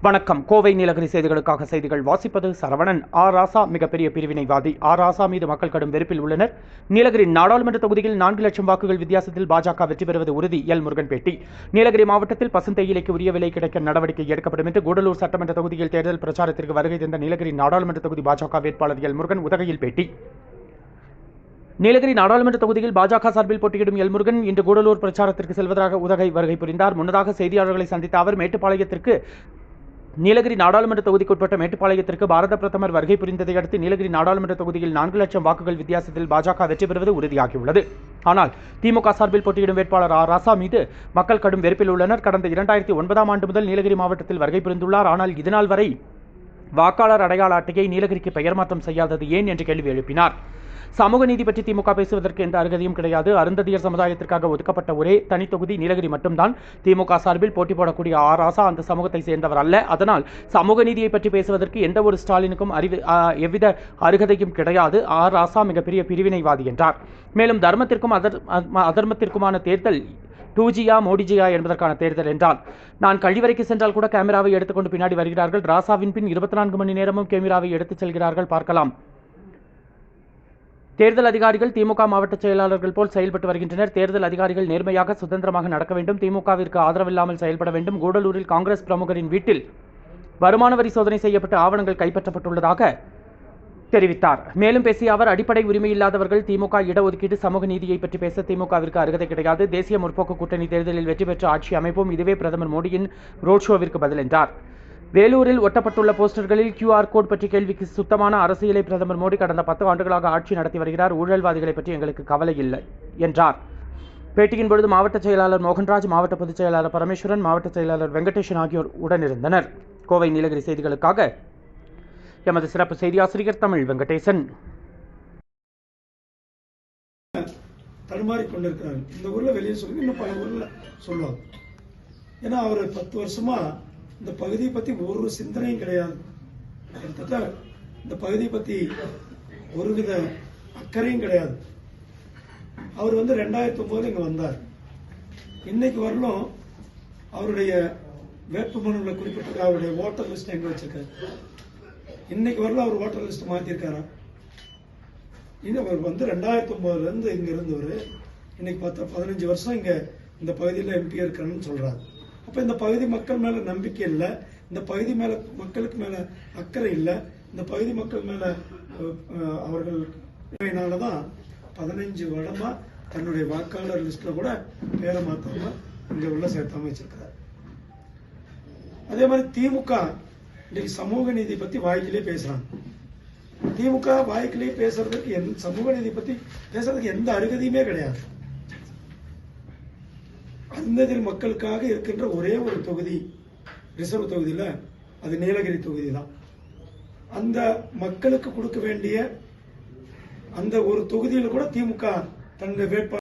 வணக்கம். கோவை நீலகிரி செய்திகளுக்காக செய்திகள் வாசிப்பது சரவணன். ராசா மிகப்பெரிய பிரிவினைவாதி. ராசா மீது மக்கள் கடும் வெறுப்பில் உள்ளனர். நீலகிரி நாடாளுமன்ற தொகுதியில் 4 லட்சம் வாக்குகள் வித்தியாசத்தில் பாஜக வெற்றி பெறுவது உறுதி. எல் முருகன் பேட்டி. நீலகிரி மாவட்டத்தில் பசுந்தேயிலைக்கு உரிய விலை கிடைக்க நடவடிக்கை எடுக்கப்படும் என்று கூடலூர் சட்டமன்ற தொகுதியில் தேர்தல் பிரச்சாரத்திற்கு வருகை தந்த நீலகிரி நாடாளுமன்ற தொகுதி பாஜக வேட்பாளர் எல் முருகன் உதகையில் பேட்டி. நீலகிரி நாடாளுமன்ற தொகுதியில் பாஜக சார்பில் போட்டியிடும் எல் முருகன் இன்று கூடலூர் பிரச்சாரத்திற்கு செல்வதாக உதகை வருகை புரிந்தார். முன்னதாக செய்தியாளர்களை சந்தித்த அவர் மேட்டுப்பாளையத்திற்கு நீலகிரி நாடாளுமன்ற தொகுதிக்குட்பட்ட மேட்டுப்பாளையத்திற்கு பாரத பிரதமர் வருகை புரிந்ததை அடுத்து நீலகிரி நாடாளுமன்ற தொகுதியில் 4 லட்சம் வாக்குகள் வித்தியாசத்தில் பாஜக வெற்றி பெறுவது உறுதியாகியுள்ளது. ஆனால் திமுக சார்பில் போட்டியிடும் வேட்பாளர் ராசா மீது மக்கள் கடும் வெறுப்பில் உள்ளனர். கடந்த 2009ஆம் ஆண்டு முதல் நீலகிரி மாவட்டத்தில் வருகை புரிந்துள்ளார். ஆனால் இதுநாள் வரை வாக்காளர் அடையாள அட்டையை நீலகிரிக்கு பெயர் மாற்றம் செய்யாதது ஏன் என்று கேள்வி எழுப்பினார். சமூக நீதி பற்றி திமுக பேசுவதற்கு எந்த அருகதையும் கிடையாது. அருந்ததியர் சமுதாயத்திற்காக ஒதுக்கப்பட்ட ஒரே தனி தொகுதி நீலகிரி மட்டும்தான். திமுக சார்பில் போட்டி போடக்கூடிய ராசா அந்த சமூகத்தை சேர்ந்தவர் அல்ல. அதனால் சமூக நீதியை பற்றி பேசுவதற்கு எந்த ஒரு ஸ்டாலினுக்கும் எவ்வித அருகதையும் கிடையாது. ராசா மிகப்பெரிய பிரிவினைவாதி என்றார். மேலும் தர்மத்திற்கும் அதர்மத்திற்குமான தேர்தல் 2Gயா மோடிஜியா என்பதற்கான தேர்தல் என்றால், நான் கழிவறைக்கு சென்றால் கூட கேமராவை எடுத்துக்கொண்டு பின்னாடி வருகிறார்கள். ராசாவின் பின் 24 மணி நேரமும் கேமராவை எடுத்துச் செல்கிறார்கள், பார்க்கலாம். தேர்தல் அதிகாரிகள் திமுக மாவட்ட செயலாளர்கள் போல் செயல்பட்டு வருகின்றனர். தேர்தல் அதிகாரிகள் நேர்மையாக சுதந்திரமாக நடக்க வேண்டும். திமுகவிற்கு ஆதரவில்லாமல் செயல்பட வேண்டும். கூடலூரில் காங்கிரஸ் பிரமுகரின் வீட்டில் வருமான வரி சோதனை செய்யப்பட்டு ஆவணங்கள் கைப்பற்றப்பட்டுள்ளதாக தெரிவித்தார். மேலும் பேசிய அவர், அடிப்படை உரிமை இல்லாதவர்கள் திமுக இடஒதுக்கீடு சமூக நீதியை பற்றி பேச திமுகவிற்கு அருகதை கிடையாது. தேசிய முற்போக்கு கூட்டணி தேர்தலில் வெற்றி பெற்ற ஆட்சி அமைப்போம். இதுவே பிரதமர் மோடியின் ரோட் ஷோவிற்கு பதில் என்றார். வேலூரில் ஒட்டப்பட்டுள்ள போஸ்டர்களில் QR கோட் பற்றி கேள்விக்கு சுத்தமான அரசியலை பிரதமர் மோடி கடந்த 10 ஆண்டுகளாக ஆட்சி நடத்தி வருகிறார். ஊழல்வாதிகளை பற்றி எங்களுக்கு கவலை இல்லை என்றார். பேட்டியின் பொழுது மாவட்ட செயலாளர் மோகன்ராஜ், மாவட்ட பொதுச் செயலாளர் பரமேஸ்வரன், மாவட்ட செயலாளர் வெங்கடேசன் ஆகியோர் உடனிருந்தனர். கோவை நீலகிரி செய்திகளுக்காக எமது சிறப்பு செய்தியாசிரியர் தமிழ் வெங்கடேசன். தடுமாறி கொண்டிருக்கிறார். இந்த ஊர்ல வெளியே சொல்லி இன்னும் பல ஊர்ல சொல்லுவாங்க. ஏன்னா அவர் 10 வருஷமா இந்த பகுதியை பத்தி ஒரு சிந்தனையும் கிடையாது. கிட்டத்தட்ட இந்த பகுதியை பத்தி ஒருவித அக்கறையும் கிடையாது. அவர் 2009 இங்க வந்தார். இன்னைக்கு வரலும் அவருடைய வேட்புமனுல குறிப்பிட்டிருக்க அவருடைய ஓட்டர் லிஸ்ட் எங்க வச்சிருக்காரு. இன்னைக்கு வரலும் அவர் ஓட்டர் லிஸ்ட் மாத்திருக்காரா? இன்னும் அவர் 2009ல இருந்து இங்க இருந்தவர் இன்னைக்கு 15 வருஷம் இங்க இந்த பகுதியில் MP இருக்காருன்னு சொல்றாரு. அப்ப இந்த பகுதி மக்கள் மேல நம்பிக்கை இல்லை, இந்த பகுதி மேல மக்களுக்கு மேல அக்கறை இல்லை, இந்த பகுதி மக்கள் மேல அவர்கள்னாலதான் 15 வருடமா தன்னுடைய வாக்காளர் லிஸ்ட்ல கூட பேரை மாத்தாம இங்க உள்ள சேர்த்தாம வச்சிருக்கிறார். அதே மாதிரி திமுக இன்னைக்கு சமூக நீதி பத்தி வாய்க்கிலே பேசுறாங்க. திமுக வாய்க்கிலே பேசுறதுக்கு சமூக நீதி பத்தி பேசுறதுக்கு எந்த அருகதையுமே கிடையாது. அருந்ததியர் மக்களுக்காக இருக்கின்ற ஒரே ஒரு தொகுதி ரிசர்வ் தொகுதியில அது நீலகிரி தொகுதி தான். அந்த மக்களுக்கு கொடுக்க வேண்டிய அந்த ஒரு தொகுதியில் கூட திமுக தன்னுடைய வேட்பாளர்